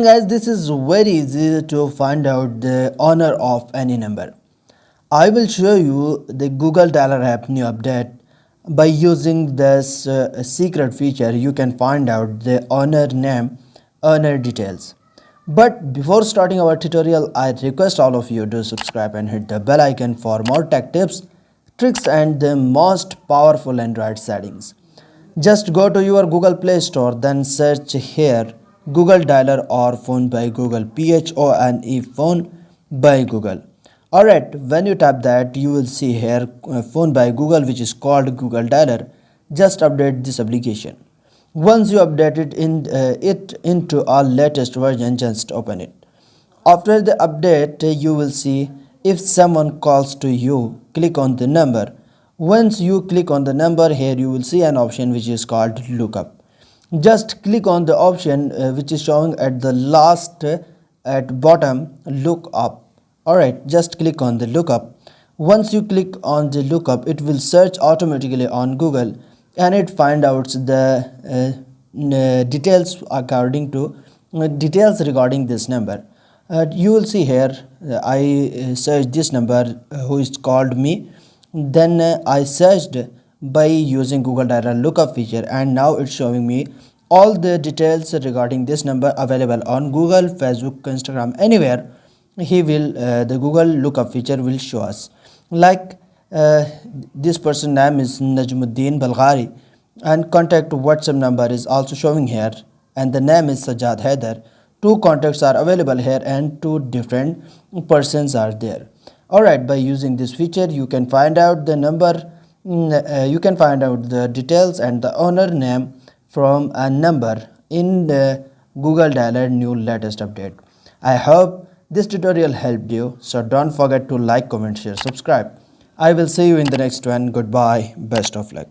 Guys, this is very easy to find out the owner of any number. I will show you the Google Dialer app new update. By using this secret feature, you can find out the owner name, owner details. But before starting our tutorial, I request all of you to subscribe and hit the bell icon for more tech tips, tricks and the most powerful Android settings. Just go to your Google Play Store, then search here Google Dialer or Phone by Google, PHONE Phone by Google. Alright, when you tap that, you will see here Phone by Google, which is called Google Dialer. Just update this application. Once you update it into our latest version, just open it. After the update, you will see if someone calls to you, click on the number. Once you click on the number, here you will see an option which is called Lookup. Just click on the option which is showing at the last at bottom, look up. Alright, just click on the lookup. Once you click on the lookup, it will search automatically on Google and it find out the details according to details regarding this number. You will see here I searched this number who is called me. Then I searched by using Google Dialer lookup feature, and now it's showing me all the details regarding this number available on Google, Facebook, Instagram, anywhere. The Google lookup feature will show us, like this person name is Najmuddin Balghari and contact WhatsApp number is also showing here, and the name is Sajjad Haider. Two contacts are available here and two different persons are there. Alright, by using this feature you can find out the number, you can find out the details and the owner name from a number in the Google Dialer new latest update. I hope this tutorial helped you, so don't forget to like, comment, share, subscribe. I will see you in the next one. Goodbye, best of luck.